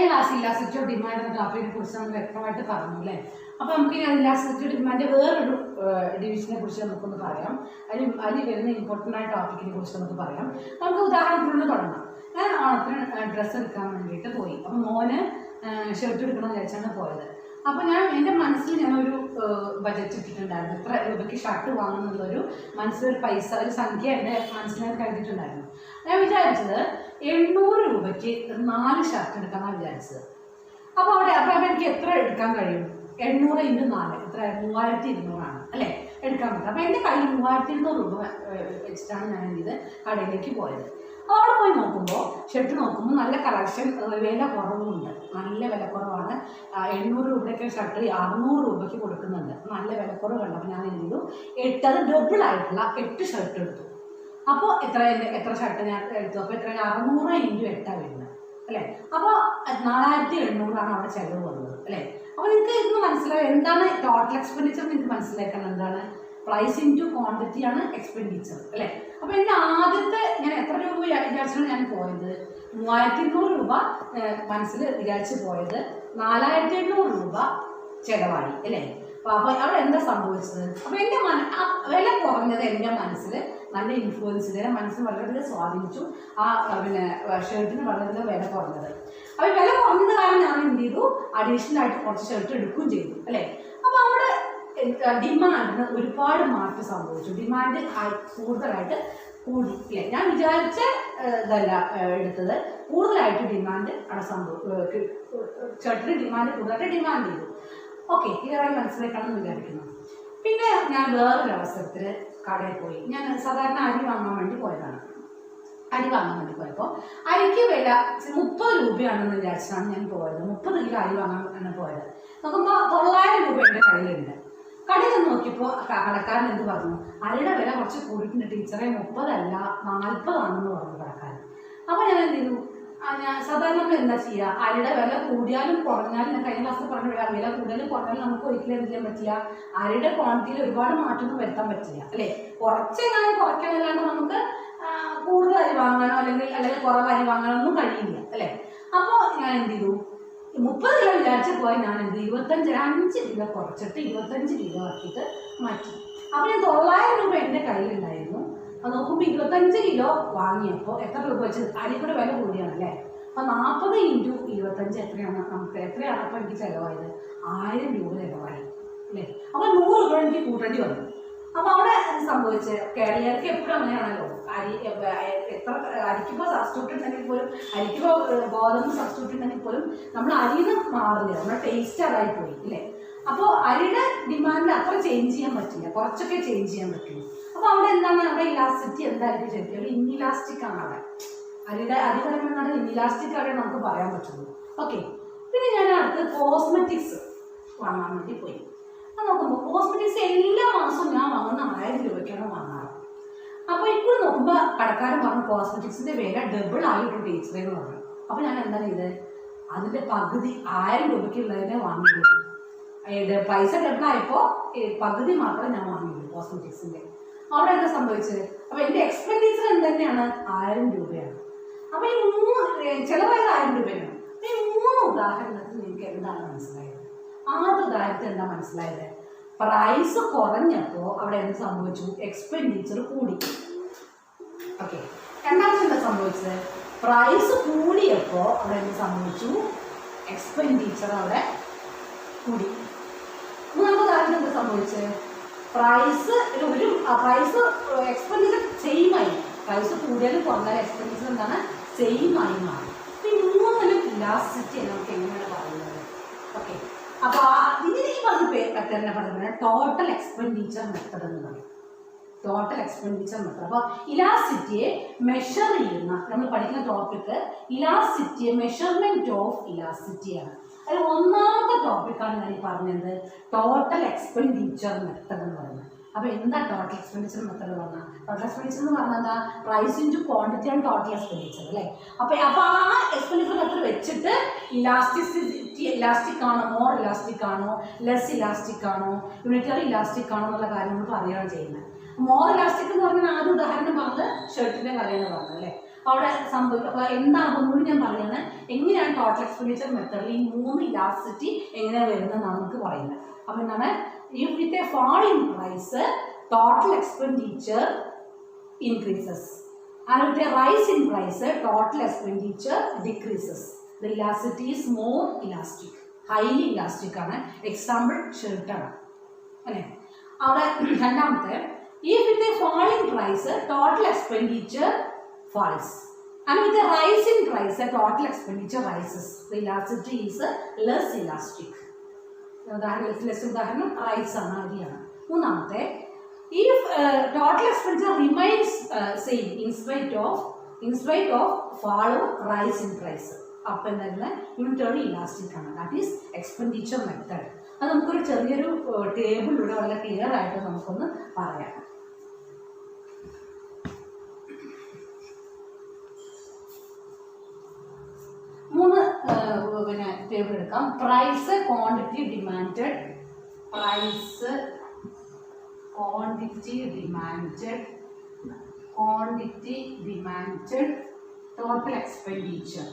Elasticity of demand എന്ന ടോപ്പിക്കിനെ കുറിച്ച് നമ്മൾ വ്യക്തമായിട്ട് പറഞ്ഞു അല്ലേ. അപ്പോൾ നമുക്ക് ഇനി ഇലാസ്റ്റിസിറ്റി ഓഫ് ഡിമാൻഡ് വേറൊരു ഡിവിഷനെ കുറിച്ച് നമുക്കൊന്ന് പറയാം. അതിൽ വരുന്ന ഇമ്പോർട്ടൻ്റ് ആയ ടോപ്പിക്കിനെ കുറിച്ച് നമുക്ക് പറയാം. നമുക്ക് ഉദാഹരണത്തിന് തുടങ്ങാം. ഞാൻ ഓണത്തിന് ഡ്രസ്സ് എടുക്കാൻ വേണ്ടിയിട്ട് പോയി. അപ്പം മോന് ഷർട്ട് എടുക്കണമെന്ന് വിചാരിച്ചാണ് പോയത്. അപ്പോൾ എൻ്റെ മനസ്സിൽ ഞാനൊരു ബജറ്റ് ഇട്ടിട്ടുണ്ടായിരുന്നു. എത്ര രൂപയ്ക്ക് ഷർട്ട് വാങ്ങുന്നുള്ളൊരു മനസ്സിലൊരു പൈസ, ഒരു സംഖ്യ എൻ്റെ മനസ്സിൽ ഞാൻ കരുതിയിട്ടുണ്ടായിരുന്നു. ഞാൻ വിചാരിച്ചത് 800 രൂപയ്ക്ക് 4 ഷർട്ട് എടുക്കാമെന്നാണ് വിചാരിച്ചത്. അപ്പോൾ എനിക്ക് എത്ര എടുക്കാൻ കഴിയും? 800 × 4 എത്ര? 3200 അല്ലേ എടുക്കാൻ പറ്റും. അപ്പോൾ എൻ്റെ കയ്യിൽ 3200 രൂപ വെച്ചിട്ടാണ് ഞാൻ ഇത് കടയിലേക്ക് പോയത്. അവിടെ പോയി നോക്കുമ്പോൾ ഷർട്ട് നോക്കുമ്പോൾ നല്ല കളക്ഷൻ, വില കുറവുണ്ട്, നല്ല വിലക്കുറവാണ്. 800 രൂപയ്ക്ക് ഷർട്ട് 600 രൂപയ്ക്ക് കൊടുക്കുന്നുണ്ട്. നല്ല വിലക്കുറവ് കണ്ടപ്പോൾ ഞാൻ എന്ത് ചെയ്തു? 8 അത് ഡബിൾ ആയിട്ടുള്ള 8 ഷർട്ട് എടുത്തു. അപ്പോൾ എത്ര ഷർട്ട് ഞാൻ എടുത്തു? അപ്പോൾ എത്ര? 600 × 8 വരുന്നത് അല്ലേ. അപ്പോൾ 4800 അവിടെ ചിലവ് വന്നത് അല്ലേ. അപ്പോൾ നിങ്ങൾക്ക് ഇന്ന് മനസ്സിലാവും എന്താണ് ടോട്ടൽ എക്സ്പെൻഡിച്ചർ. നിങ്ങൾക്ക് മനസ്സിലാക്കണം എന്താണ് പ്രൈസ് ഇൻറ്റു ക്വാണ്ടിറ്റി ആണ് എക്സ്പെൻഡിച്ചർ അല്ലേ. അപ്പോൾ എൻ്റെ ആദ്യത്തെ ഞാൻ എത്ര രൂപ വിചാരിച്ചാണ് ഞാൻ പോയത്? 3200 രൂപ മനസ്സിൽ വിചാരിച്ച് പോയത്. 4800 രൂപ ചിലവായി അല്ലേ. അപ്പോൾ അവിടെ എന്താ സംഭവിച്ചത്? അപ്പോൾ എൻ്റെ വില കുറഞ്ഞത് എൻ്റെ മനസ്സിൽ നല്ല ഇൻഫ്ലുവൻസ് ചെയ്ത് മനസ്സിൽ വളരെയധികം സ്വാധീനിച്ചു. ഷർട്ടിന് വളരെയധികം വില കുറഞ്ഞത്. അപ്പോൾ വില കുറഞ്ഞത് കാരണം ഞാൻ എന്ത് ചെയ്തു? അഡീഷണൽ ആയിട്ട് കുറച്ച് ഷർട്ട് എടുക്കുകയും ചെയ്തു അല്ലേ. അപ്പോൾ അവിടെ ഡിമാൻഡിന് ഒരുപാട് മാറ്റം സംഭവിച്ചു. ഡിമാൻഡ് കൂടുതലായിട്ട് കൂടി അല്ലേ. ഞാൻ വിചാരിച്ച ഇതല്ല എടുത്തത്, കൂടുതലായിട്ട് ഡിമാൻഡ് അവിടെ ഷർട്ടിന് ഡിമാൻഡ് കൂടുതലായിട്ട് ഡിമാൻഡ് ചെയ്തു. ഓക്കെ, ഇതായി മനസ്സിലാക്കാണെന്ന് വിചാരിക്കുന്നു. പിന്നെ ഞാൻ വേറൊരു അവസരത്തിൽ കടയിൽ പോയി. ഞാൻ സാധാരണ അരി വാങ്ങാൻ വേണ്ടി പോയതാണ്. അരി വാങ്ങാൻ വേണ്ടി പോയപ്പോൾ അരിക്ക് വില 30 രൂപയാണെന്ന് വിചാരിച്ചാണ് ഞാൻ പോയത്. 30 കിലോ അരി വാങ്ങാൻ പോയത്. നോക്കുമ്പോൾ 900 രൂപ എൻ്റെ കയ്യിലുണ്ട്. കടയിൽ നോക്കിയപ്പോൾ കടക്കാരൻ എന്ത് പറഞ്ഞു? അരിയുടെ വില കുറച്ച് കൂടിയിട്ടുണ്ട് ടീച്ചറെ, 30 അല്ല 40 ആണെന്ന് പറഞ്ഞു കടക്കാരൻ. അപ്പോൾ ഞാൻ എന്ത് ചെയ്തു? ഞാൻ സാധാരണ നമ്മൾ എന്താ ചെയ്യുക? അരിയുടെ വില കൂടിയാലും കുറഞ്ഞാലും, ഞാൻ കഴിഞ്ഞ ക്ലാസ്സിൽ പറഞ്ഞ വില കൂടിയാലും കുറഞ്ഞാലും നമുക്ക് ഒരിക്കലും എന്ത് ചെയ്യാൻ പറ്റില്ല? അരിയുടെ ക്വാണ്ടിറ്റിയിൽ ഒരുപാട് മാറ്റമൊന്നും വരുത്താൻ പറ്റില്ല അല്ലേ. കുറച്ചെങ്ങനെ കുറയ്ക്കാനല്ലാണ്ട് നമുക്ക് കൂടുതൽ അരി വാങ്ങാനോ അല്ലെങ്കിൽ കുറവ് അരി വാങ്ങാനോ ഒന്നും കഴിയില്ല അല്ലേ. അപ്പോൾ ഞാൻ എന്ത് ചെയ്തു? 30 കിലോ വിചാരിച്ച പോയി ഞാൻ എന്ത് 5 കിലോ കുറച്ചിട്ട് 25 കിലോ ആക്കിയിട്ട് മാറ്റി. അപ്പോൾ ഞാൻ 900 രൂപ എൻ്റെ കയ്യിലുണ്ടായിരുന്നു. അത് നോക്കുമ്പോൾ 25 കിലോ വാങ്ങിയപ്പോൾ എത്ര രൂപ വെച്ച്? അരിക്കൂടെ വില കൂടിയാണല്ലേ. അപ്പോൾ 40 × 25 എത്രയാണ്? അപ്പോൾ എനിക്ക് ചിലവായത് 1000 രൂപ ചിലവായി അല്ലേ. അപ്പോൾ 100 രൂപ എനിക്ക് കൂട്ടേണ്ടി വന്നു. അപ്പോൾ അവിടെ സംഭവിച്ച് കേരളീയർക്ക് എപ്പോഴും അങ്ങനെയാണല്ലോ. അരിക്കിപ്പോൾ സബ്സ്റ്റിറ്റ്യൂട്ട് ഉണ്ടെങ്കിൽ പോലും, അരിക്കിപ്പോൾ ഗോതമ്പ് സബ്സ്റ്റിറ്റ്യൂട്ട് ഉണ്ടെങ്കിൽ പോലും നമ്മൾ അരിയിൽ നിന്ന് മാറില്ല, നമ്മുടെ ടേസ്റ്റ് അതായി പോയി ഇല്ലേ. അപ്പോൾ അരിയുടെ ഡിമാൻഡ് അത്ര ചേഞ്ച് ചെയ്യാൻ പറ്റില്ല, കുറച്ചൊക്കെ ചേഞ്ച് ചെയ്യാൻ പറ്റുള്ളൂ. അപ്പോൾ അവിടെ എന്താണ്? അവിടെ ഇലാസ്റ്റിസിറ്റി എന്തായിരിക്കും? ശരിക്കും ഒരു ഇൻഇലാസ്റ്റിക് ആണ് അവിടെ. അരി പറയുന്നതാണ് ഇൻഇലാസ്റ്റിക് അവിടെ നമുക്ക് പറയാൻ പറ്റുള്ളൂ. ഓക്കെ, പിന്നെ ഞാൻ അടുത്ത് കോസ്മെറ്റിക്സ് വാങ്ങാൻ വേണ്ടി പോയി. അത് നോക്കുമ്പോൾ കോസ്മെറ്റിക്സ് എല്ലാ മാസവും ഞാൻ വാങ്ങുന്ന 1000 രൂപയ്ക്കാണ് വാങ്ങാറ്. അപ്പോൾ ഇപ്പോൾ നോക്കുമ്പോൾ കടക്കാരൻ പറഞ്ഞു കോസ്മെറ്റിക്സിൻ്റെ വില ഡബിൾ ആയിട്ട് ടീച്ചറേ എന്ന് പറഞ്ഞു. അപ്പോൾ ഞാൻ എന്താ ചെയ്തത്? അതിൻ്റെ പകുതി 1000 രൂപയ്ക്കുള്ളതിനെ വാങ്ങിയത്. പൈസ ഡബിളായപ്പോൾ പകുതി മാത്രമേ ഞാൻ വാങ്ങിയുള്ളൂ കോസ്മെറ്റിക്സിൻ്റെ. അവിടെ എന്താ സംഭവിച്ചത്? അപ്പോൾ എൻ്റെ എക്സ്പെൻഡിച്ചർ എന്തുതന്നെയാണ്? 1000 രൂപയാണ്. അപ്പോൾ ഈ ചിലവായത് 1000 രൂപയാണ്. ഈ 3 ഉദാഹരണത്തിൽ എനിക്ക് എന്താണ് മനസ്സിലായത്? ആദ്യ ഉദാഹരണത്തിൽ എന്താ മനസ്സിലായത്? പ്രൈസ് കുറഞ്ഞപ്പോൾ അവിടെ എന്ത് സംഭവിച്ചു? എക്സ്പെൻഡിച്ചർ കൂടി. ഓക്കെ, രണ്ടാമത് എന്താ സംഭവിച്ചത്? പ്രൈസ് കൂടിയപ്പോൾ അവിടെ എന്ത് സംഭവിച്ചു? എക്സ്പെൻഡിച്ചർ അവിടെ കൂടി. മൂന്നാമത്തെ ഉദാഹരണം എന്താ സംഭവിച്ചത്? പ്രൈസ് എക്സ്പെൻഡിച്ചർ സെയിം ആയി. പ്രൈസ് കൂടിയാലും കുറഞ്ഞാലും എക്സ്പെൻഡിച്ചർ എന്താണ്? സെയിം ആയി മാറി. ഈ 3 ഇലാസ്റ്റിസിറ്റി നമുക്ക് എങ്ങനെയാണ് പറയുന്നത്? ഓക്കെ, അപ്പോൾ ഇതിന് ഈ പറഞ്ഞ മെത്തേഡിനെ പറയുന്നത് ടോട്ടൽ എക്സ്പെൻഡിച്ചർ മെത്തേഡ് എന്ന് പറയും. Total expenditure method. അപ്പോൾ ഇലാസ്റ്റിസിറ്റിയെ മെഷർ ചെയ്യുന്ന, നമ്മൾ പഠിക്കുന്ന ടോപ്പിക്ക് ഇലാസ്റ്റിസിറ്റിയെ മെഷർമെൻറ്റ് ഓഫ് ഇലാസ്റ്റിസിറ്റിയാണ്. അതിൽ ഒന്നാമത്തെ ടോപ്പിക്കാണ് ഞാൻ ഈ പറഞ്ഞത് ടോട്ടൽ എക്സ്പെൻഡിച്ചർ മെത്തേഡ് എന്ന് പറയുന്നത്. അപ്പോൾ എന്താ ടോട്ടൽ എക്സ്പെൻഡിച്ചർ മെത്തേഡ് പറഞ്ഞാൽ? ടോട്ടൽ എക്സ്പെൻഡിച്ചർ എന്ന് പറഞ്ഞാൽ എന്താ? പ്രൈസ് ഇൻറ്റു ക്വാണ്ടിറ്റി ആണ് ടോട്ടൽ എക്സ്പെൻഡിച്ചർ അല്ലേ. അപ്പോൾ ആ എക്സ്പെൻഡിച്ചർ മെത്തേഡ് വെച്ചിട്ട് ഇലാസ്റ്റിക് ആണോ, മോർ ഇലാസ്റ്റിക് ആണോ, ലെസ് ഇലാസ്റ്റിക് ആണോ, യൂണിറ്ററി ഇലാസ്റ്റിക് ആണോ എന്നുള്ള കാര്യം നമ്മൾ പറയുകയാണ് ചെയ്യുന്നത്. മോർ ഇലാസ്റ്റിക് എന്ന് പറഞ്ഞാൽ ആദ്യ ഉദാഹരണം പറഞ്ഞത് ഷർട്ടിൻ്റെ കാര്യമാണ് പറഞ്ഞത് അല്ലേ. അവിടെ സംഭവിക്കും. അപ്പോൾ എന്താകുമ്പോൾ ഞാൻ പറയുന്നത് എങ്ങനെയാണ് ടോട്ടൽ എക്സ്പെൻഡിച്ചർ മെത്തേഡിൽ ഈ 3 ഇലാസ്റ്റിറ്റി എങ്ങനെയാണ് വരുന്നത് നമുക്ക് പറയുന്നത്. അപ്പോൾ എന്താണ്, if with a fall in price total expenditure increases and with a rise in price total expenditure decreases. The elasticity is more elastic, highly elastic ആണ്. എക്സാമ്പിൾ ഷർട്ട് ആണ് അല്ലേ. അവിടെ രണ്ടാമത്തെ, if with a fall in price total expenditure falls and with a rise in price total expenditure rises. The elasticity is less elastic. ഉദാഹരണം rice ആണ്, അരിയാണ്. മൂന്നാമത്തെ, if total expenditure remains same in spite of fall or rise in price, അപ്പം എന്തായാലും unitary elastic ആണ്. That is expenditure method. അത് നമുക്കൊരു ചെറിയൊരു ടേബിളിലൂടെ വളരെ ക്ലിയർ ആയിട്ട് നമുക്കൊന്ന് പറയാം. മൂന്ന് പിന്നെ ടേബിൾ എടുക്കാം. Price, quantity, demanded. Price, quantity, demanded, total expenditure.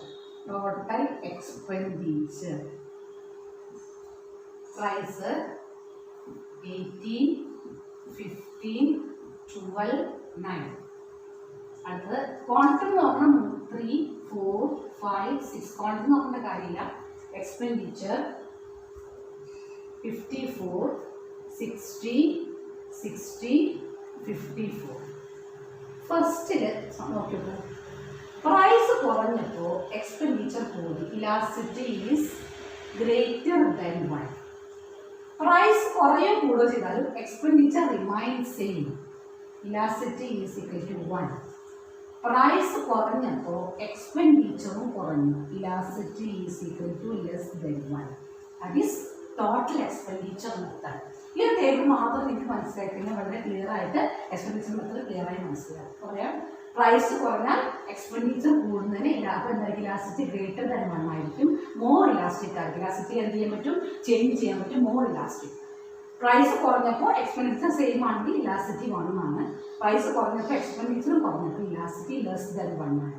Price 18, 15, 12, 9. അടുത്തത് ക്വാണ്ടിറ്റി നോക്കണം. 3, 4, 5, 6. ക്വാണ്ടിറ്റി നോക്കേണ്ട കാര്യമില്ല. എക്സ്പെൻഡിച്ചർ 54, 60, 60, 54. ഫസ്റ്റിൽ നോക്കിയപ്പോൾ പ്രൈസ് കുറഞ്ഞപ്പോൾ എക്സ്പെൻഡിച്ചർ കൂടി. Elasticity is greater than 1. Price കുറയോ കൂടുകയോ ചെയ്താലും expenditure remains same. Elasticity is equal to 1. Price കുറഞ്ഞപ്പോൾ എക്സ്പെൻഡിച്ചറും കുറഞ്ഞു. Elasticity is equal to less than 1. That is total expenditure method. ഈ ഒരു ടേബിൾ മാത്രം നിങ്ങൾക്ക് മനസ്സിലാക്കിയാൽ വളരെ ക്ലിയർ ആയിട്ട് എക്സ്പെൻഡിച്ചർ മെത്തേഡ് ക്ലിയർ ആയി മനസ്സിലാക്കും. പറയാം, പ്രൈസ് കുറഞ്ഞാൽ എക്സ്പെൻഡിച്ചർ കൂടുന്നതിന് അപ്പോൾ എന്തായിരിക്കും ഇലാസ്റ്റിറ്റി ഗ്രേറ്റർ ദാൻ 1 ആയിരിക്കും. മോർ ഇലാസ്റ്റിക് ആയിരിക്കും. ഇലാസ്റ്റിറ്റി എന്ത് ചെയ്യാൻ പറ്റും, ചേഞ്ച് ചെയ്യാൻ പറ്റും. More elastic. പ്രൈസ് കുറഞ്ഞപ്പോൾ എക്സ്പെൻഡിച്ചർ സെയിം ആണെങ്കിൽ ഇലാസ്റ്റിറ്റി 1 ആണ്. പ്രൈസ് കുറഞ്ഞപ്പോൾ എക്സ്പെൻഡിച്ചർ കുറഞ്ഞപ്പോൾ ഇലാസ്റ്റിറ്റി ലെസ് ദാൻ 1 ആണ്.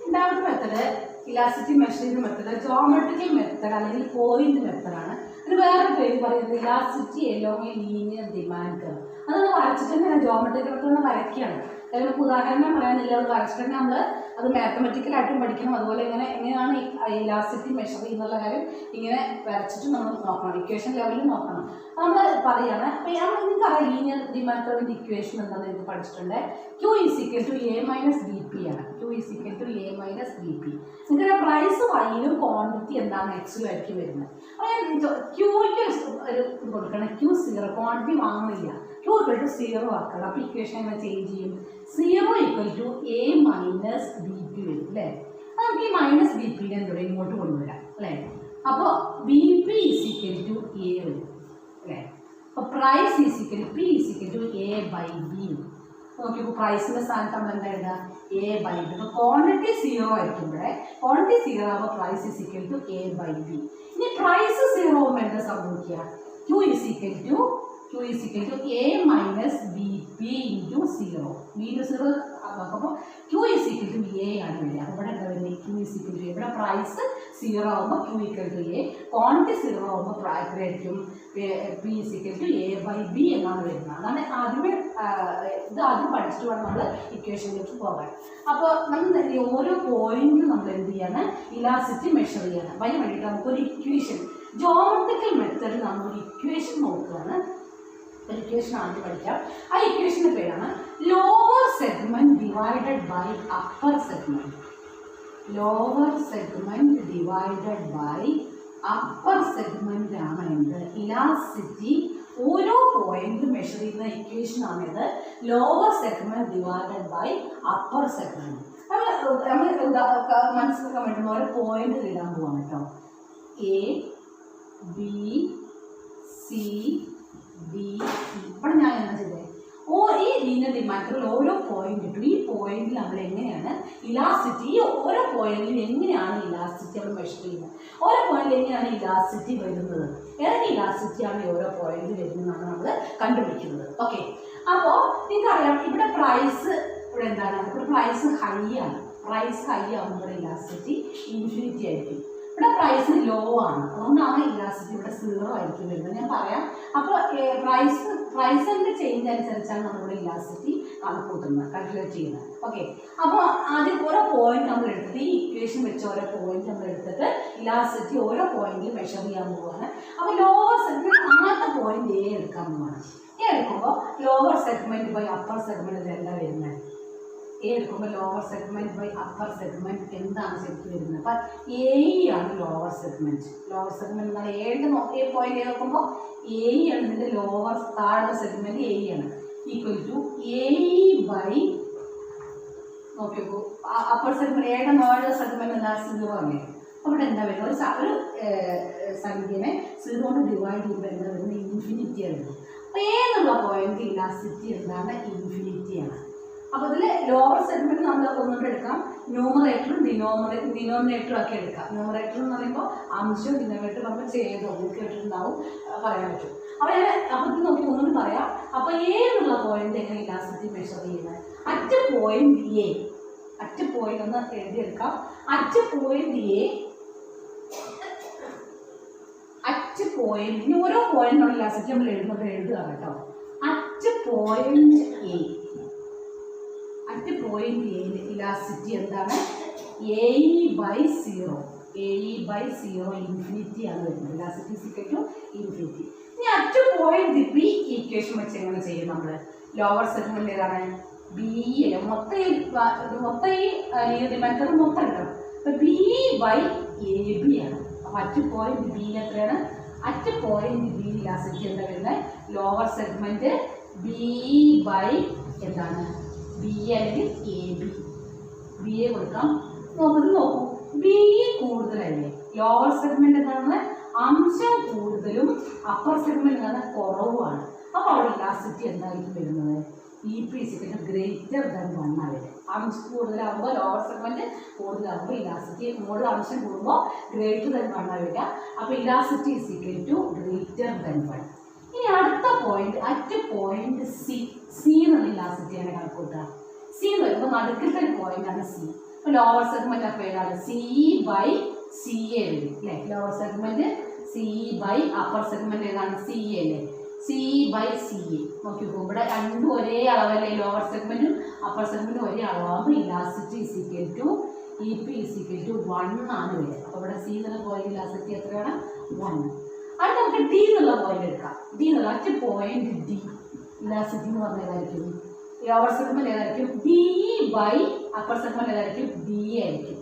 രണ്ടാമത്തെ മെത്തേഡ് ഇലാസ്റ്റിറ്റി മെഷർ ചെയ്യുന്ന മെത്തേഡ് ജോമെട്രിക്കൽ മെത്തേഡ് അല്ലെങ്കിൽ പോയിന്റ് മെത്തേഡാണ്. അതിന് വേറെ പേര് പറയുന്നത് elasticity along a linear demand curve. അതൊന്ന് വരച്ചിട്ടുണ്ടെങ്കിൽ ജോമെട്രിക്കൽ മെത്തേഡ് വരയ്ക്കുകയാണ്. നമുക്ക് ഉദാഹരണം പറയാനില്ല. അത് വരച്ചിട്ടുണ്ടെങ്കിൽ നമ്മൾ അത് മാത്തമെറ്റിക്കലായിട്ടും പഠിക്കണം. അതുപോലെ എങ്ങനെയാണ് ഈ ഇലാസ്റ്റിറ്റി മെഷർ ചെയ്യുന്നുള്ള കാര്യം ഇങ്ങനെ വരച്ചിട്ട് നമ്മൾ നോക്കണം. ഇക്വേഷൻ ലെവലിൽ നോക്കണം. നമ്മൾ പറയുകയാണ്. അപ്പോൾ നിങ്ങൾക്കറിയാം ലീനിയർ ഡിമാൻഡ് കർവിൻ്റെ ഇക്വേഷൻ എന്താണെന്ന് നിങ്ങൾക്ക് പഠിച്ചിട്ടുണ്ട്. Q is equal to A minus BP ആണ്. Q is equal to A minus BP. നിങ്ങളുടെ പ്രൈസ് വൈയിലും ക്വാണ്ടിറ്റി എന്താണ് എക്സിലും ആയിരിക്കും വരുന്നത്. അപ്പോൾ Qയ്ക്ക് ഒരു ഇത് കൊടുക്കണം. Q 0, ക്വാണ്ടിറ്റി വാങ്ങുന്നില്ല. Q equal to 0 ആക്കണം. അപ്പോൾ ഇക്വേഷൻ എങ്ങനെ ചേഞ്ച് ചെയ്യും? 0 equal to A minus BP വരും അല്ലേ. നമുക്ക് ഈ മൈനസ് ബി പിനെ എന്താ പറയുക ഇങ്ങോട്ട് കൊണ്ടുവരാം അല്ലേ. അപ്പോൾ BP is equal to A വരും അല്ലേ. അപ്പോൾ price is equal P is equal to A by B. നോക്കിയപ്പോൾ പ്രൈസിൻ്റെ സ്ഥാനത്ത് നമ്മൾ എന്താ എഴുതുക? A by B. അപ്പോൾ ക്വാണ്ടിറ്റി 0 ആയിരിക്കുമ്പോഴേ ക്വാണ്ടിറ്റി 0 ആകുമ്പോൾ price is equal to A by B. ഇനി പ്രൈസ് 0 ആകുമ്പോൾ എന്താ സംഭവിക്കുക? Q is equal to A minus BP into 0. B into 0 അപ്പോൾ Q is equal to A ആണ് വരിക. അപ്പോൾ ഇവിടെ എന്താ വരുന്നത്? Q is equal to A. ഇവിടെ പ്രൈസ് 0 ആകുമ്പോൾ Q equal to A, quantity 0 ആകുമ്പോൾ എത്രയായിരിക്കും? P is equal to A by B എന്നാണ് വരുന്നത്. അതാണ് ആദ്യമേ ആദ്യം പഠിച്ചിട്ട് വേണം നമ്മൾ ഇക്വേഷനിലേക്ക് പോകാൻ. അപ്പോൾ നമ്മൾ ഓരോ പോയിന്റും നമ്മൾ എന്ത് ചെയ്യാണ്? ഇലാസ്റ്റിറ്റി മെഷർ ചെയ്യാണ്. അതിന് വേണ്ടിയിട്ട് നമുക്കൊരു ഇക്വേഷൻ ജോമെട്രിക്കൽ മെത്തേഡിൽ നമ്മളൊരു ഇക്വേഷൻ നോക്കുകയാണ്. ഇക്വേഷൻ ആദ്യം പഠിക്കാം. ആ ഇക്വേഷൻ്റെ പേരാണ് lower segment divided by upper segment. Lower segment divided by upper segment ആണ് എന്ത്? ഇലാസ്റ്റിറ്റി. ഓരോ പോയിന്റ് മെഷർ ചെയ്യുന്ന ഇക്വേഷൻ ആണിത്. Lower segment divided by upper segment. നമ്മൾ മനസ്സിലാക്കാൻ വേണ്ടി ഓരോ പോയിന്റ് ഇടാൻ പോവാണ് കേട്ടോ. A, B, C, D, E. ഇവിടെ ഞാൻ എന്താ ചെയ്തത്? ഈ ലീനിയർ ഡിമാൻഡിൽ ഓരോ പോയിന്റ് ഇട്ടു. ഈ പോയിന്റിൽ നമ്മൾ എങ്ങനെയാണ് ഇലാസ്റ്റിറ്റി, ഓരോ പോയിന്റിൽ എങ്ങനെയാണ് ഇലാസ്റ്റിറ്റി നമ്മൾ മെഷർ ചെയ്യുന്നത്, ഓരോ പോയിന്റിൽ എങ്ങനെയാണ് ഇലാസ്റ്റിറ്റി വരുന്നത്, ഏതൊക്കെ ഇലാസ്റ്റിറ്റിയാണ് ഓരോ പോയിന്റിൽ വരുന്നതെന്നാണ് നമ്മൾ കണ്ടുപിടിക്കുന്നത്. ഓക്കെ, അപ്പോൾ നിങ്ങൾക്കറിയാം ഇവിടെ പ്രൈസ് ഇവിടെ എന്താണ്, ഇവിടെ പ്രൈസ് ഹൈ ആണ്. പ്രൈസ് ഹൈ ആകുമ്പോൾ ഇവിടെ ഇലാസ്റ്റിസിറ്റി ഇൻഫിനിറ്റി ആയിരിക്കും. ഇവിടെ പ്രൈസ് ലോ ആണ്, അതുകൊണ്ടാണ് ഇലാസ്റ്റിസിറ്റി ഇവിടെ 0 ആയിരിക്കും വരുന്നത്. ഞാൻ പറയാം. അപ്പോൾ പ്രൈസിന്റെ ചേഞ്ച് അനുസരിച്ചാണ് നമ്മളിവിടെ ഇലാസ്റ്റിസിറ്റി കണക്കൂട്ടുന്നത്, കാൽക്കുലേറ്റ് ചെയ്യുന്നത്. ഓക്കെ, അപ്പോൾ ആദ്യം ഓരോ പോയിന്റ് നമ്മൾ എടുത്തിട്ട് ഈ ഇക്വേഷൻ വെച്ച് ഓരോ പോയിന്റ് നമ്മൾ എടുത്തിട്ട് ഇലാസ്റ്റിസിറ്റി ഓരോ പോയിന്റിൽ മെഷർ ചെയ്യാൻ പോവുകയാണ്. അപ്പോൾ ലോവർ സെഗ്മെന്റ് ആദ്യത്തെ പോയിന്റ് എ എടുക്കാൻ പോവുകയാണ്. എ എടുക്കുമ്പോൾ lower segment by upper segment എന്താ വരുന്നത്? എ എടുക്കുമ്പോൾ lower segment by upper segment എന്താണ് ശരിക്കും വരുന്നത്? അപ്പം എ ആണ് ലോവർ സെഗ്മെന്റ്. ലോവർ സെഗ്മെന്റ് എന്താണ്? ഏഴ് പോയിന്റ് എ നോക്കുമ്പോൾ എ ആണ് ഇതിൻ്റെ ലോവർ താഴത്തെ സെഗ്മെന്റ് എ ആണ്. ഈക്വൽ ടു എ ബൈ നോക്കിക്കോ അപ്പർ സെഗ്മെന്റ് ഏഴ് മോഡൽ സെഗ്മെന്റ് എന്താ? 0 അല്ലേ? അവിടെ എന്താ വരുന്നത്? ഒരു സംഖ്യനെ 0 കൊണ്ട് ഡിവൈഡ് ചെയ്യുമ്പോൾ എന്താ വരുന്നത്? ഇൻഫിനിറ്റി ആണ്. അപ്പോൾ എ എന്നുള്ള പോയിന്റ് ഇലാസ്റ്റിസിറ്റി എന്താണ്? ഇൻഫിനിറ്റിയാണ്. അപ്പോൾ ഇതിൽ ലോവർ സെഗ്മെന്റ് നമ്മൾ ഒന്നുകൊണ്ട് എടുക്കാം. ന്യൂമറേറ്ററും ഡിനോമിനേറ്ററും ഒക്കെ എടുക്കാം. ന്യൂമറേറ്റർ എന്ന് പറയുമ്പോൾ അംശവും ഡിനോമിനേറ്റർ നമ്മൾ ചെയ്തോ കേട്ടിട്ടുണ്ടാവും, പറയാൻ പറ്റും. അപ്പോൾ ഇത് നോക്കി ഒന്നുകൂടി പറയാം. അപ്പോൾ എ എന്നുള്ള പോയിന്റ് എങ്ങനെ ഇലാസ്റ്റിസിറ്റി മെഷർ ചെയ്യുന്നത്? അറ്റ് പോയിന്റ് ഒന്ന് എഴുതിയെടുക്കാം. അറ്റ് പോയിന്റ് ഇനി ഓരോ പോയിന്റിനുള്ള ഇലാസ്റ്റിസിറ്റി നമ്മൾ എഴുതുക കേട്ടോ. അറ്റ് പോയിന്റ് എയിൽ ഇലാസ്റ്റിസിറ്റി എന്താണ്? എ ബൈ 0 ഇൻഫിനിറ്റി ആണ് വരുന്നത്. Elasticity equal to infinity. ഇനി അറ്റ് പോയിന്റ് ബി ഇക്വേഷൻ വെച്ച് എങ്ങനെ ചെയ്യും നമ്മൾ? ലോവർ സെഗ്മെന്റ് ഏതാണ്? ബി അല്ല, മൊത്തം ഈ മെത്തേഡ് മൊത്തം എടുക്കണം. അപ്പം ബി ബൈ എ ബി ആണ്. അപ്പം അറ്റ് പോയിന്റ് ബിയിൽ എത്രയാണ്? അറ്റ് പോയിന്റ് ബി ഇലാസ്റ്റിസിറ്റി എന്താ വരുന്നത്? ലോവർ സെഗ്മെന്റ് ബി ബൈ എന്താണ്? ബി അല്ലെങ്കിൽ എ ബി എ കൊടുക്കാം. നോക്കൂ, ബി കൂടുതലല്ലേ? ലോവർ സെഗ്മെന്റ് എന്താണ്? അംശം കൂടുതലും അപ്പർ സെഗ്മെന്റ് എന്താണ്? കുറവുമാണ്. അപ്പോൾ അവിടെ ഇലാസ്റ്റിസിറ്റി എന്തായിരിക്കും വരുന്നത്? ഇ പി ഗ്രേറ്റർ ദാൻ 1 ആണ്. അംശം കൂടുതലാകുമ്പോൾ ലോവർ സെഗ്മെന്റ് കൂടുതലാകുമ്പോൾ ഇലാസ്റ്റിസിറ്റി മോഡൽ അംശം കൂടുമ്പോൾ ഗ്രേറ്റർ ദാൻ 1 ആണ് വരിക. അപ്പോൾ elasticity is equal to greater than 1. ഇനി അടുത്ത പോയിന്റ് അറ്റ് പോയിന്റ് സി എന്നുള്ള ഇലാസ്റ്റിസിറ്റിയാണ് കണക്കൂട്ടുക. സി എന്ന് വരുമ്പോൾ നടുക്കത്തെ ഒരു പോയിന്റ് ആണ് സി. അപ്പോൾ ലോവർ സെഗ്മെന്റ് അപ്പോൾ ഏതാണ്? സി ബൈ സി എ വരും അല്ലേ? Lower segment C by upper segment ഏതാണ്? സി എ അല്ലേ? സി ബൈ സി എ നോക്കിക്കോ, ഇവിടെ രണ്ടും ഒരേ അളവല്ലേ? ലോവർ സെഗ്മെന്റും അപ്പർ സെഗ്മെന്റും ഒരേ അളവാകുമ്പോൾ elasticity is equal to E P is equal to 1 ആണ് വരിക. അപ്പോൾ ഇവിടെ സി എന്നുള്ള പോയിന്റ് ഇലാസ്റ്റിസിറ്റി എത്രയാണ്? 1. അത് നമുക്ക് ഡി എന്നുള്ള പോയിന്റ് എടുക്കാം. ഡി എന്നുള്ള അറ്റ് പോയിന്റ് ഡി ഇലാസ്റ്റിസിറ്റി എന്ന് പറഞ്ഞ ഏതായിരിക്കും? ലോവർ സെഗ്മെന്റ് ഏതായിരിക്കും? ഡി ബൈ അപ്പർ സെഗ്മെന്റ് ഏതായിരിക്കും? ഡി എ ആയിരിക്കും.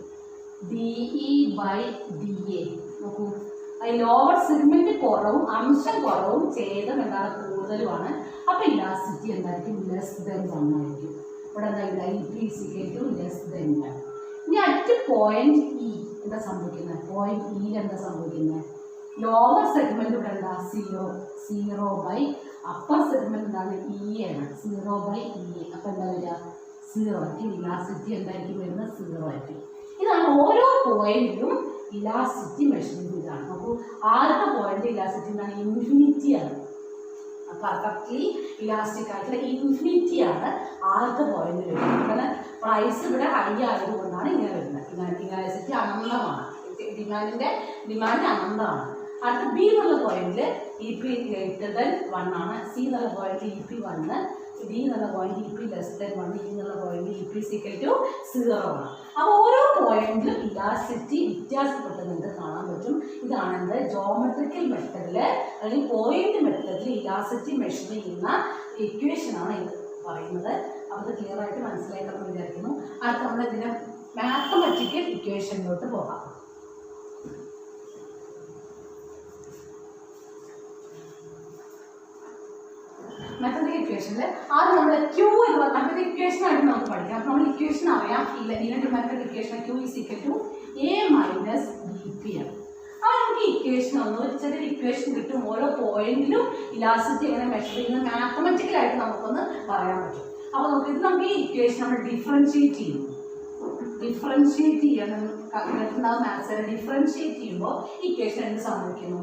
D E by D A നോക്കൂ, ലോവർ സെഗ്മെന്റ് കുറവും അംശം കുറവും ഛേദം എന്താണ്? കൂടുതലുമാണ്. അപ്പോൾ ഇലാസ്റ്റിസിറ്റി എന്തായിരിക്കും? ലെസ് ദാൻ 1 ആയിരിക്കും. ഇവിടെ എന്താ? E P is equal to less than 1. ഇനി അറ്റ് പോയിന്റ് ഇ എന്താ സംഭവിക്കുന്നത്? പോയിന്റ് ഇയിൽ എന്താ സംഭവിക്കുന്നത്? ലോവർ സെഗ്മെന്റ് ഇവിടെ എന്താ? 0 ബൈ അപ്പർ സെഗ്മെന്റ് എന്താണ്? ഇ ആണ്. 0 ബൈ ഇ. അപ്പോൾ എന്താ വരിക? 0 ആയിരിക്കും. ഇലാസ്റ്റിസിറ്റി എന്തായിരിക്കും വരുന്നത്? 0 ആയിരിക്കും. ഇതാണ് ഓരോ പോയിന്റിലും ഇലാസ്റ്റിസിറ്റി മെഷർമെന്റ്. ഇതാണ് നോക്കൂ, ആദ്യത്തെ പോയിന്റ് ഇലാസ്റ്റിസിറ്റി എന്താണ്? ഇൻഫിനിറ്റി ആണ്. പെർഫെക്റ്റ്ലി ഇലാസ്റ്റിക് ആയിട്ടുള്ള ഇൻഫിനിറ്റി ആണ് ആദ്യത്തെ പോയിന്റ് വരുന്നത്. കാരണം പ്രൈസ് ഇവിടെ ഹൈ ആയതുകൊണ്ടാണ് ഇങ്ങനെ വരുന്നത്. ഇലാസ്റ്റിസിറ്റി അനന്തമാണ്. ഡിമാൻഡ് അനന്തമാണ്. അടുത്ത ബി എന്നുള്ള പോയിന്റിൽ ഇ പി ഗ്രേറ്റർ ദാൻ 1 ആണ്. സി എന്നുള്ള പോയിന്റിൽ ഇ പി 1, ഡി എന്നുള്ള point E P less than 1, E എന്നുള്ള point E P equal to 0 ആണ്. അപ്പോൾ ഓരോ പോയിന്റിലും ഇലാസ്റ്റിസിറ്റി വ്യത്യാസപ്പെട്ടതുകൊണ്ട് കാണാൻ പറ്റും. ഇതാണ് ജോമെട്രിക്കൽ മെത്തേഡിൽ അല്ലെങ്കിൽ പോയിന്റ് മെത്തേഡിൽ ഇലാസ്റ്റിസിറ്റി മെഷർ ചെയ്യുന്ന ഇക്വേഷനാണ് ഇത് പറയുന്നത്. അപ്പോൾ അത് ക്ലിയർ ആയിട്ട് മനസ്സിലാക്കാമെന്ന് വിചാരിക്കുന്നു. അടുത്ത നമ്മൾ ഇതിനെ മാത്തമാറ്റിക്കൽ ഇക്വേഷനിലോട്ട് പോകാം. മാത്തമാറ്റിക്കൽ ഇക്വേഷനിൽ ആദ്യം നമ്മൾ ക്യൂ എന്ന് പറഞ്ഞാൽ മാത്തമാറ്റിക്കൽ ഇക്വേഷനായിട്ട് നമുക്ക് പഠിക്കാം. അപ്പോൾ നമ്മൾ ഇക്വേഷൻ അറിയാം. Mathematical equation Q is equal to A minus B P ആണ്. അപ്പോൾ നമുക്ക് ഇക്വേഷൻ ഒരു ചെറിയ ഇക്വേഷൻ കിട്ടും. ഓരോ പോയിന്റിലും ഇലാസ്റ്റിസിറ്റി എങ്ങനെ മെഷർ ചെയ്യുന്നത് മാത്തമാറ്റിക്കലായിട്ട് നമുക്കൊന്ന് പറയാൻ പറ്റും. അപ്പോൾ നമുക്ക് ഈ ഇക്വേഷൻ നമ്മൾ ഡിഫറൻഷിയേറ്റ് ചെയ്യും. ഡിഫറൻഷിയേറ്റ് ചെയ്യാൻ മാത്സിനെ ഡിഫറൻഷിയേറ്റ് ചെയ്യുമ്പോൾ ഇക്വേഷൻ എന്ത് സംഭവിക്കുന്നു?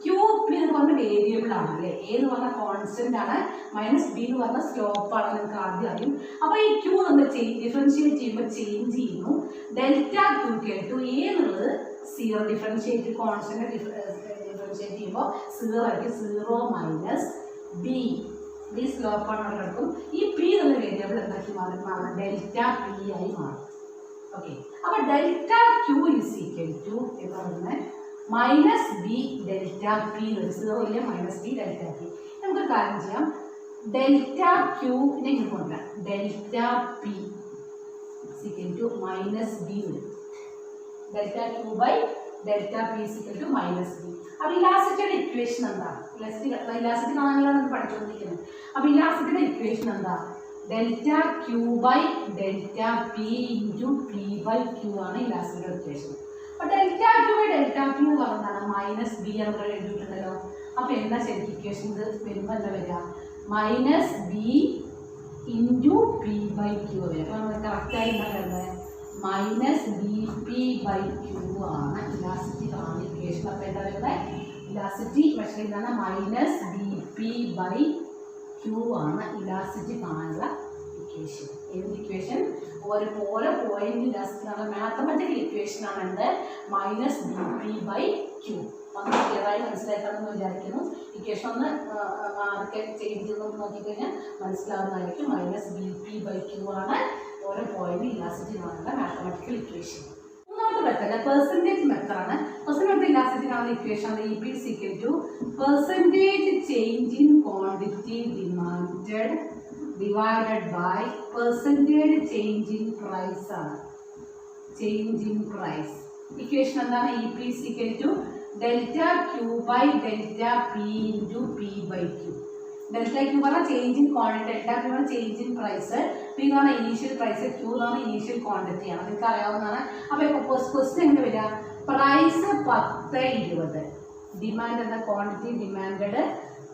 ക്യൂ പി എന്ന് പറഞ്ഞ വേരിയബിൾ ആണ് അല്ലേ, എ എന്ന് പറഞ്ഞ കോൺസ്റ്റന്റ് ആണ്, മൈനസ് ബി എന്ന് പറഞ്ഞ സ്ലോപ്പ് ആണ്, നിങ്ങൾക്ക് ആദ്യം അറിയും. അപ്പൊ ഈ ക്യൂ നമ്മൾ ഡിഫറൻഷിയേറ്റ് ചെയ്യുമ്പോൾ ചേഞ്ച് ചെയ്യുന്നു. ഡെൽറ്റ ക്യൂ കേട്ടു എ എന്നുള്ളത് 0 ഡിഫറൻഷിയേറ്റ് കോൺസ്റ്റന്റ് ഡിഫറൻഷിയേറ്റ് ചെയ്യുമ്പോൾ 0 ആയിരിക്കും. 0 മൈനസ് ബി, ബി സ്ലോപ്പ് ആണ് അവിടെ കിടക്കും. ഈ പി എന്നുള്ള വേരിയബിൾ എന്താക്കി മാറും, ഡെൽറ്റ പി ആയി മാറും. ഓക്കെ, അപ്പൊ delta Q is equal to എന്ന് പറയുന്നത് മൈനസ് ബി ഡെൽറ്റ പി, 0 ഇല്ല, മൈനസ് ബി ഡെൽറ്റ പി. നമുക്ക് കാര്യം ചെയ്യാം, ഡെൽറ്റ ക്യൂവിനെ ഇങ്ങനെ കൊണ്ടുവരാം, delta P equal to minus B വരും. Delta Q by delta P equal to minus B. അപ്പോൾ ഇലാസ്റ്റിറ്റിയുടെ ഇക്വേഷൻ എന്താണ്? ഇലാസ്റ്റിറ്റി കാണാനാണ് നമ്മൾ പഠിച്ചുകൊണ്ടിരിക്കുന്നത്. അപ്പോൾ ഇലാസ്റ്റിറ്റിയുടെ ഇക്വേഷൻ എന്താ? Delta Q by delta P into P by Q ആണ് ഇലാസ്റ്റിറ്റിയുടെ ഇക്വേഷൻ. അപ്പോൾ delta Q by delta P എന്ന് പറയുന്നതാണ് മൈനസ് ബി എന്ന് എഴുതിയിട്ടുണ്ടല്ലോ. അപ്പോൾ എന്താ ശരിക്കും ഇക്വേഷൻ ഇത് വരുമ്പോൾ എന്താ വരിക, minus B into P by Q വരിക. അപ്പോൾ നമ്മൾ കറക്റ്റായി എന്താ വരുന്നത്, minus B P by Q ആണ് ഇലാസ്റ്റിറ്റി കാണുന്ന ഇക്വേഷൻ. അപ്പോൾ എന്താ വരുന്നത്, ഇലാസ്റ്റിറ്റി മെഷർ ചെയ്യുന്നതാണ് minus B P by Q ആണ് ഇലാസ്റ്റിറ്റി കാണാനുള്ള ഇക്വേഷൻ. ഏത് ഇക്വേഷൻ? ഓരോ പോയിന്റ് ഇലാസ്റ്റിറ്റി കാണാൻ മാത്തമാറ്റിക്കൽ ഇക്വേഷൻ ആണ് എന്ത്, minus B P by Q. ഒന്ന് ക്ലിയറായി മനസ്സിലാക്കാമെന്ന് വിചാരിക്കുന്നു. ഇക്വേഷൻ ഒന്ന് മാർക്ക് ചേഞ്ച് ചെയ്ത് നോക്കിക്കഴിഞ്ഞാൽ മനസ്സിലാവുന്നതായിരിക്കും. Minus B P by Q ആണ് ഓരോ പോയിന്റ് ഇലാസ്റ്റിറ്റി കാണുന്ന മാത്തമാറ്റിക്കൽ ഇക്വേഷൻ. മൂന്നാമത്തെ മെത്തേഡ് പെർസെൻറ്റേജ് മെത്തേഡാണ്. പെർസെൻറ്റേജ് ഇലാസ്റ്റിറ്റി കാണുന്ന ഇക്വേഷൻ ആണ് E P equal to percentage change in quantity demanded divided by percentage change in price ആണ്. ചേഞ്ച് ഇൻ പ്രൈസ് ഇക്വേഷൻ എന്താണ്, E P equal to delta Q by delta P into P by Q. Delta Q പറഞ്ഞാൽ change in quantity, delta Q പറഞ്ഞാൽ change in price, P എന്ന് പറഞ്ഞാൽ initial price, Q എന്ന് പറഞ്ഞാൽ initial quantity ആണ്. നിങ്ങൾക്ക് അറിയാവുന്നതാണ്. അപ്പോൾ ക്വസ്റ്റ്യൻ എങ്ങനെ വരിക, പ്രൈസ് 10-20, ഡിമാൻഡ് എന്ന ക്വാണ്ടിറ്റി ഡിമാൻഡഡ്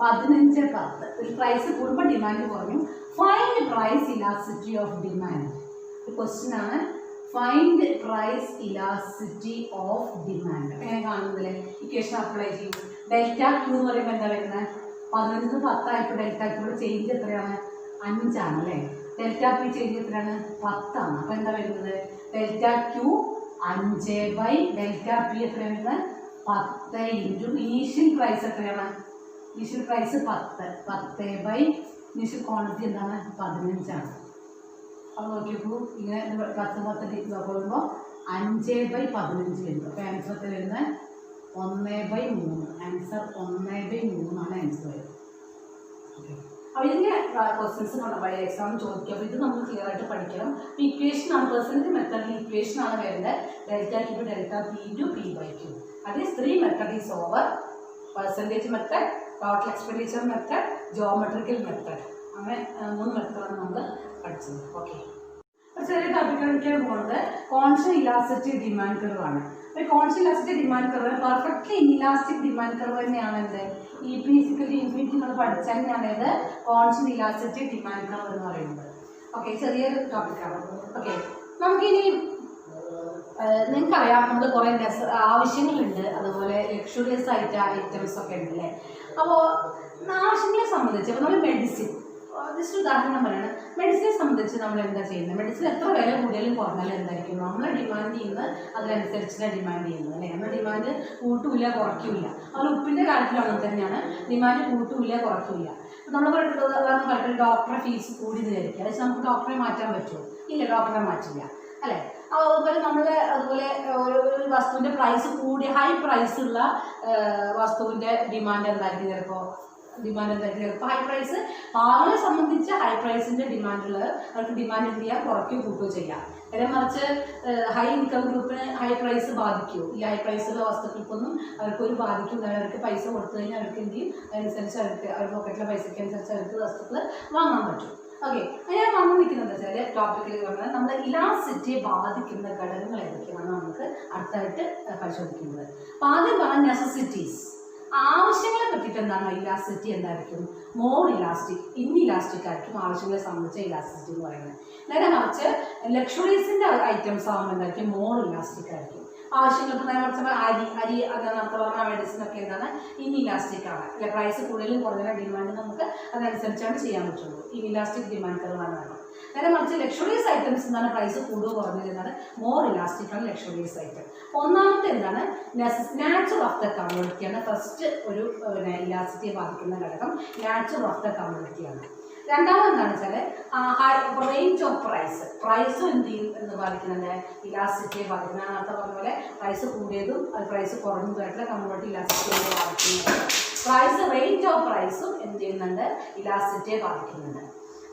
15-10. ഒരു പ്രൈസ് കൂടുമ്പോൾ ഡിമാൻഡ് കുറഞ്ഞു. Find price elasticity of demand. Question ആണ്, find price elasticity of demand. എങ്ങനെ കാണുന്നില്ലേ, ഇക്വേഷൻ അപ്ലൈ ചെയ്യും. ഡെൽറ്റ ക്യൂ എന്ന് പറയുമ്പോൾ എന്താ വരുന്നത്, 15-10 ആയപ്പോൾ ഡെൽറ്റ ക്യൂടെ ചേഞ്ച് എത്രയാണ്, 5 ആണ് അല്ലേ. ഡെൽറ്റ പി ചേഞ്ച് എത്രയാണ്, 10 ആണ്. അപ്പോൾ എന്താ വരുന്നത്, delta Q 5 by delta P എത്രയാണ് വരുന്നത്, 10 ഇൻറ്റു ഇനീഷ്യൽ പ്രൈസ് എത്രയാണ്, initial price 10 by initial quantity എന്താണ്, 15 ആണ്. അപ്പോൾ നോക്കിയപ്പോൾ ഇങ്ങനെ 10 പോകുമ്പോൾ 5 ബൈ 15 വരുന്നു. അപ്പോൾ ആൻസർ എത്ര വരുന്നത്, 1/3. ആൻസർ 1/3 ആണ് ആൻസർ വരുന്നത്. അപ്പോൾ ഇതിൻ്റെ ക്വസ്റ്റ്യൻസ് നമ്മുടെ എക്സാം ചോദിക്കുക. അപ്പോൾ ഇത് നമ്മൾ ക്ലിയർ ആയിട്ട് പഠിക്കണം. ഇക്വേഷൻ ആണ്, പെർസെൻറ്റേജ് മെത്തേഡിൽ ഇക്വേഷൻ ആണ് വരുന്നത്, delta Q delta P into P by Q. അത് is 3 method is over. Percentage method, total expenditure method, geometrical method. അങ്ങനെ 3 മെത്തേഡാണ് നമ്മൾ പഠിച്ചത്. ഓക്കെ, ചെറിയ ടോപ്പിക്കാണ് പോകുന്നത്. കോൺസ്റ്റന്റ് ഇലാസ്റ്റിറ്റി ഡിമാൻഡ് കർവ് ആണ്. അപ്പോൾ constant elasticity demand curve perfectly elastic demand curve തന്നെയാണ് എന്ത്, E P equal to infinity നമ്മൾ പഠിച്ചാൽ തന്നെയാണ് ഇത് കോൺസ്റ്റന്റ് ഇലാസ്റ്റിറ്റി ഡിമാൻഡ് കർവ് എന്ന് പറയുന്നത്. ഓക്കെ, ചെറിയൊരു ടോപ്പിക്കാണ്. ഓക്കെ, നമുക്കിനി നിങ്ങൾക്കറിയാം നമ്മൾ കുറേ ആവശ്യങ്ങളുണ്ട്, അതുപോലെ ലക്ഷറിയസ് ഐറ്റംസ് ഒക്കെ ഉണ്ട് അല്ലേ. അപ്പോൾ ആവശ്യങ്ങളെ സംബന്ധിച്ച് അപ്പോൾ നമ്മൾ മെഡിസിൻ, ജസ്റ്റ് ഉദാഹരണം പറയണം, മെഡിസിനെ സംബന്ധിച്ച് നമ്മൾ എന്താ ചെയ്യുന്നത്, മെഡിസിൻ എത്ര വില കൂടുതലും കുറഞ്ഞാലും എന്തായിരിക്കും നമ്മൾ ഡിമാൻഡ് ചെയ്യുന്നത്, അതിനനുസരിച്ചാണ് ഡിമാൻഡ് ചെയ്യുന്നത് അല്ലേ. നമ്മൾ ഡിമാൻഡ് കൂട്ടില്ല കുറയ്ക്കില്ല. അതുപോലെ ഉപ്പിൻ്റെ കാര്യത്തിലും അങ്ങനെ തന്നെയാണ്, ഡിമാൻഡ് കൂട്ടില്ല കുറയ്ക്കില്ല. നമ്മൾ പറയുന്നത് ഡോക്ടറെ ഫീസ് കൂടി വിചാരിക്കുക, അത് നമുക്ക് ഡോക്ടറെ മാറ്റാൻ പറ്റുമോ, ഇല്ല, ഡോക്ടറെ മാറ്റില്ല അല്ലേ. അതുപോലെ അതുപോലെ ഒരു വസ്തുവിൻ്റെ പ്രൈസ് കൂടി ഹൈ പ്രൈസുള്ള വസ്തുവിൻ്റെ ഡിമാൻഡ് എന്തായിരിക്കും, ഡിമാൻഡ് എന്തായിരിക്കും ചിലപ്പോൾ ഹൈ പ്രൈസ്. പാവങ്ങളെ സംബന്ധിച്ച് ഹൈ പ്രൈസിൻ്റെ ഡിമാൻഡുള്ളത് അവർക്ക് ഡിമാൻഡ് എന്ത് ചെയ്യുക, കുറയ്ക്കുകയോ കൂട്ടുകയോ ചെയ്യാം. നേരെ മറിച്ച് ഹൈ ഇൻകം ഗ്രൂപ്പിന് ഹൈ പ്രൈസ് ബാധിക്കുമോ, ഈ ഹൈ പ്രൈസുള്ള വസ്തുക്കൾക്കൊന്നും അവർക്കൊരു ബാധിക്കും. അവർക്ക് പൈസ കൊടുത്തു കഴിഞ്ഞാൽ അവർക്ക് എന്ത് ചെയ്യും, അതനുസരിച്ച് അവർ പോക്കറ്റിലെ പൈസയ്ക്ക് അനുസരിച്ച് അവർക്ക് വസ്തുക്കൾ വാങ്ങാൻ പറ്റും. ഓക്കെ, ഞാൻ വന്നു നിൽക്കുന്നത് വെച്ചാൽ ടോപ്പിക്കിൽ പറഞ്ഞാൽ നമ്മുടെ ഇലാസ്റ്റിറ്റിയെ ബാധിക്കുന്ന ഘടകങ്ങൾ ഏതൊക്കെയാണ് നമുക്ക് അടുത്തായിട്ട് പരിശോധിക്കുന്നത്. അപ്പോൾ ആദ്യം പറഞ്ഞ നെസസിറ്റീസ്, ആവശ്യങ്ങളെ പറ്റിയിട്ട് എന്താണ് ഇലാസ്റ്റിറ്റി എന്തായിരിക്കും, മോർ ഇലാസ്റ്റിക്, ഇൻഇലാസ്റ്റിക് ആയിരിക്കും ആവശ്യങ്ങളെ സംബന്ധിച്ച ഇലാസ്റ്റിറ്റി എന്ന് പറയുന്നത്. നേരെ മറിച്ച് ലക്ഷറീസിൻ്റെ ഐറ്റംസ് ആകുമ്പോൾ എന്തായിരിക്കും, മോർ ഇലാസ്റ്റിക് ആയിരിക്കും. ആവശ്യങ്ങൾക്ക് നേരെ അരി നേരത്തെ പറഞ്ഞ മെഡിസിൻ ഒക്കെ എന്താണ് ഇൻഇലാസ്റ്റിക് ആണ് അല്ലെ. പ്രൈസ് കൂടുതലും കുറഞ്ഞ ഡിമാൻഡ് നമുക്ക് അതനുസരിച്ചാണ് ചെയ്യാൻ പറ്റുള്ളൂ. ഇൻഇലാസ്റ്റിക് ഡിമാൻഡ് കർവാണ് വേണം. നേരെ മറിച്ച് ലക്ഷറീസ് ഐറ്റംസ് എന്താണ് പ്രൈസ് കൂടുതൽ കുറഞ്ഞത് എന്താണ് മോർ ഇലാസ്റ്റിക് ആണ് ലക്ഷറീസ് ഐറ്റം. ഒന്നാമത്തെ എന്താണ് നാച്ചർ ഓഫ് ദ കമ്മ്യൂണിറ്റിയാണ്. ഫസ്റ്റ് ഒരു ഇലാസ്റ്റിറ്റിയെ ബാധിക്കുന്ന ഘടകം നാച്ചർ ഓഫ് ദ കമ്മ്യൂണിറ്റിയാണ്. രണ്ടാമത് എന്താണെന്ന് വെച്ചാൽ റേഞ്ച് ഓഫ് പ്രൈസും എന്ത് ചെയ്യും എന്ന് ബാധിക്കുന്നുണ്ട് ഇലാസ്റ്റിറ്റിയെ ബാധിക്കുന്ന. നേരത്തെ പറഞ്ഞ പോലെ പ്രൈസ് കൂടിയതും അത് പ്രൈസ് കുറഞ്ഞതുമായിട്ടുള്ള കമ്മ്യൂണിറ്റി ഇലാസ്റ്റിറ്റിയെ ബാധിക്കുന്നുണ്ട്. റേഞ്ച് ഓഫ് പ്രൈസും എന്ത് ചെയ്യുന്നുണ്ട് ഇലാസ്റ്റിറ്റിയെ ബാധിക്കുന്നുണ്ട്.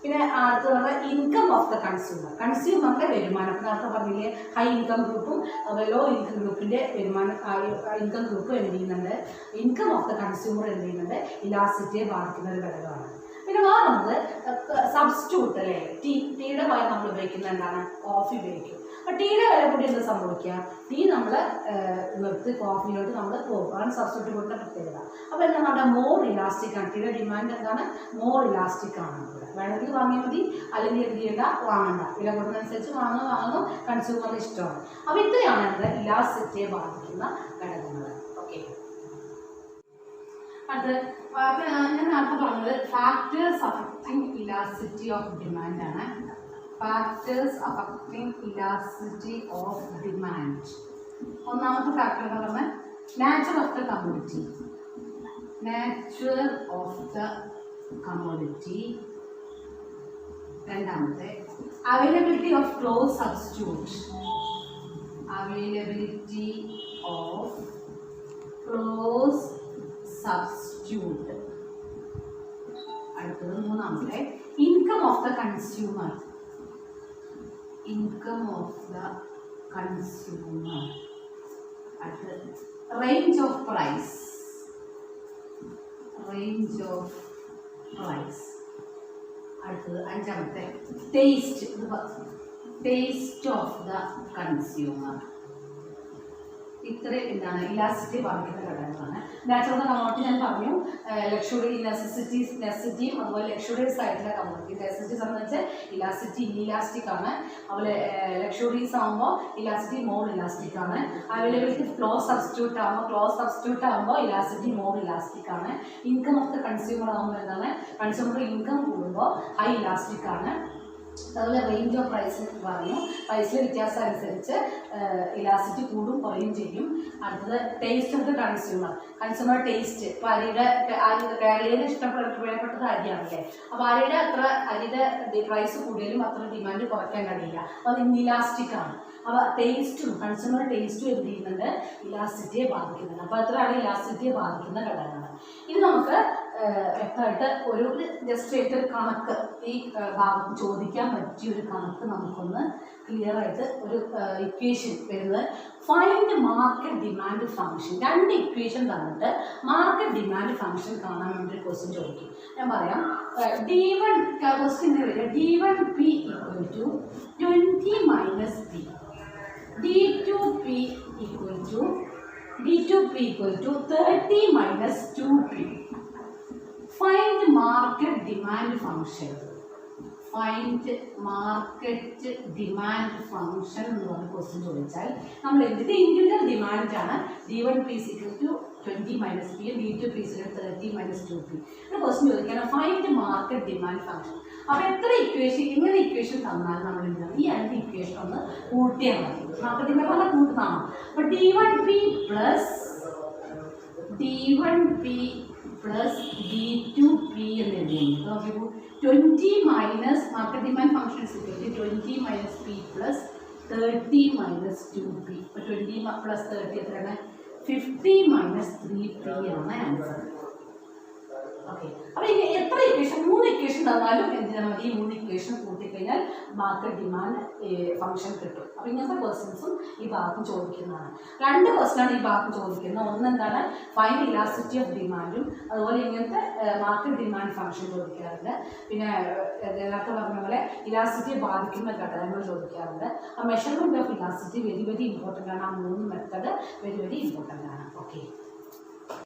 പിന്നെ അടുത്ത് പറഞ്ഞാൽ ഇൻകം ഓഫ് ദ കൺസ്യൂമറിൻ്റെ വരുമാനം. നേരത്തെ പറഞ്ഞില്ലേ ഹൈ ഇൻകം ഗ്രൂപ്പും ലോ ഇൻകം ഗ്രൂപ്പിൻ്റെ വരുമാനം ഇൻകം ഗ്രൂപ്പ് എന്ത് ചെയ്യുന്നുണ്ട് ഇൻകം ഓഫ് ദ കൺസ്യൂമർ എന്ത് ചെയ്യുന്നുണ്ട് ഇലാസ്റ്റിറ്റിയെ ബാധിക്കുന്ന ഒരു ഘടകമാണ്. പിന്നെ വേറൊന്നത് സബ്സ്റ്റിറ്റ്യൂട്ട് അല്ലേ. ടീയുടെ പകരം നമ്മൾ ഉപയോഗിക്കുന്നത് എന്താണ് കോഫി ഉപയോഗിക്കും. അപ്പോൾ ടീയുടെ വില കൂടി എന്താ സംഭവിക്കുക ടീ നമ്മൾ നിർത്തി കോഫിയിലോട്ട് നമ്മൾ പോകും. അതാണ് സബ്സ്റ്റിറ്റ്യൂട്ടിൻ്റെ പ്രത്യേകത. അപ്പോൾ എന്താണ് മോർ ഇലാസ്റ്റിക് ആണ്. ടീയുടെ ഡിമാൻഡ് എന്താണ് മോർ ഇലാസ്റ്റിക് ആണ്. വേണമെങ്കിൽ വാങ്ങിയാൽ മതി അല്ലെങ്കിൽ എന്ത് ചെയ്യേണ്ട വാങ്ങണ്ട. വില കൂടുന്നതനുസരിച്ച് വാങ്ങുന്നു കൺസ്യൂമറിന് ഇഷ്ടമാണ്. അപ്പോൾ ഇത്രയാണ് എന്താ ഇലാസ്റ്റിറ്റിയെ ബാധിക്കുന്ന ഘടകങ്ങൾ. ഓക്കെ അത് ഞാൻ നേരത്തെ പറഞ്ഞത് factors affecting elasticity of demand ആണ്. Factors affecting elasticity of demand. ഒന്നാമത്തെ ഫാക്ടർ എന്ന് പറഞ്ഞാൽ nature of the community. Nature of the community. രണ്ടാമത്തെ availability of close substitute. Availability of close substitute. അടുത്തത് മൂന്നാമത്തെ income of the consumer. Income of the consumer. അടുത്തത് range of price. Range of price. അടുത്തത് അഞ്ചാമത്തെ taste. Taste of the consumer. ഇത്രയും എന്താണ് elasticity ബാധിക്കുന്ന ഘടകങ്ങളാണ്. നാച്ചുറൽ കമ്മോഡിറ്റി ഞാൻ പറഞ്ഞു ലക്ഷറി നെസസിറ്റിയും അതുപോലെ ലക്ഷറീസ് ആയിട്ടുള്ള കമ്മോഡിറ്റി. നെസസിറ്റീസ് എന്ന് വെച്ചാൽ ഇലാസ്റ്റിറ്റി ഇൻഇലാസ്റ്റിക് ആണ്. അതുപോലെ ലക്ഷറീസ് ആകുമ്പോൾ ഇലാസ്റ്റിറ്റി മോർ ഇലാസ്റ്റിക് ആണ്. അവൈലബിലിറ്റി ക്ലോസ് സബ്സ്റ്റിറ്റ്യൂട്ട് ആകുമ്പോൾ ഇലാസ്റ്റിറ്റി മോർ ഇലാസ്റ്റിക് ആണ്. ഇൻകം ഓഫ് ദ കൺസ്യൂമർ ആകുമ്പോൾ എന്താണ് കൺസ്യൂമർ ഇൻകം കൂടുമ്പോൾ ഹൈ ഇലാസ്റ്റിക് ആണ്. അതുപോലെ റേഞ്ച് ഓഫ് പ്രൈസ് പറഞ്ഞു. പ്രൈസിലെ വ്യത്യാസം അനുസരിച്ച് ഇലാസ്റ്റിറ്റി കൂടും കുറയും ചെയ്യും. അടുത്തത് taste of the consumer taste. ഇപ്പോൾ കേരളീയന് ഇഷ്ടപ്പെട്ടത് അരിയാണല്ലേ. അപ്പോൾ അരിയുടെ പ്രൈസ് കൂടുതലും അത്ര ഡിമാൻഡ് കുറയ്ക്കാൻ കഴിയില്ല. അപ്പോൾ അത് ഇൻഇലാസ്റ്റിക് ആണ്. അപ്പോൾ കൺസ്യൂമർ ടേസ്റ്റും എന്ത് ചെയ്യുന്നുണ്ട് ഇലാസ്റ്റിറ്റിയെ ബാധിക്കുന്നുണ്ട്. അപ്പോൾ അത്രയാണ് ഇലാസ്റ്റിറ്റിയെ ബാധിക്കുന്ന ഘടകങ്ങൾ. ഇനി നമുക്ക് വ്യക്തമായിട്ട് ഒരു ജസ്റ്റ് ആയിട്ട് ഒരു കണക്ക് ഈ ഭാഗത്ത് ചോദിക്കാൻ പറ്റിയ ഒരു കണക്ക് നമുക്കൊന്ന് ക്ലിയർ ആയിട്ട് ഒരു ഇക്വേഷൻ വരുന്നത് ഫൈൻഡ് മാർക്കറ്റ് ഡിമാൻഡ് ഫംഗ്ഷൻ. രണ്ട് ഇക്വേഷൻ തന്നിട്ട് മാർക്കറ്റ് ഡിമാൻഡ് ഫംഗ്ഷൻ കാണാൻ വേണ്ടി ക്വസ്റ്റ്യൻ ചോദിക്കും. ഞാൻ പറയാം D1 ക്വസ്റ്റ്യൻ വരിക D1P = 20 - P. D2P = 30 - 2P. Find market demand function. Find market demand function എന്ന് പറഞ്ഞ ക്വസ്റ്റ്യൻ ചോദിച്ചാൽ നമ്മൾ എന്ത് ഇൻഡിവിജ്വൽ ഡിമാൻഡ് ആണ്. D1P = 20 - P, D2P = 30 - 2P. Question ചോദിക്കണം ഫൈൻഡ് മാർക്കറ്റ് ഡിമാൻഡ് ഫംഗ്ഷൻ. അപ്പോൾ എത്ര ഇങ്ങനെ ഇക്വേഷൻ തന്നാൽ നമ്മൾ എന്താണ് ഈ രണ്ട് ഇക്വേഷൻ ഒന്ന് കൂട്ടിയാൽ മതി. മാർക്കറ്റ് ഡിമാൻഡ് പറഞ്ഞാൽ കൂട്ടുന്നതാണ്. അപ്പോൾ D1P plus D2P എന്ന് എഴുതുന്നു. നോക്കിയപ്പോൾ 20 minus market demand function 20 - P plus 30 - 2P. അപ്പോൾ 20 + 30 എത്രയാണ് 50 - 3P ആണ് ആൻസർ. ഓക്കെ. അപ്പോൾ ഇനി എത്ര ഇക്വേഷൻ 3 ഇക്വേഷൻ തന്നാലും എന്തിനാണ് ഈ 3 ഇക്വേഷൻ കൂട്ടിക്കഴിഞ്ഞാൽ മാർക്കറ്റ് ഡിമാൻഡ് ഫംഗ്ഷൻ കിട്ടും. അപ്പോൾ ഇങ്ങനത്തെ ക്വസ്റ്റ്യൻസും ഈ ഭാഗത്ത് ചോദിക്കുന്നതാണ്. 2 ക്വസ്റ്റ്യനാണ് ഈ ഭാഗത്ത് ചോദിക്കുന്നത്. ഒന്ന് എന്താണ് ഫൈൻഡ് ഇലാസ്റ്റിറ്റി ഓഫ് ഡിമാൻഡും അതുപോലെ ഇങ്ങനത്തെ മാർക്കറ്റ് ഡിമാൻഡ് ഫംഗ്ഷൻ ചോദിക്കാറുണ്ട്. പിന്നെ നേരത്തെ പറഞ്ഞ പോലെ ഇലാസ്റ്റിറ്റിയെ ബാധിക്കുന്ന ഘടകങ്ങൾ ചോദിക്കാറുണ്ട്. ആ measurement of elasticity very important ആണ്. ആ 3 മെത്തേഡ് വെരി ഇമ്പോർട്ടൻ്റ് ആണ്. ഓക്കെ.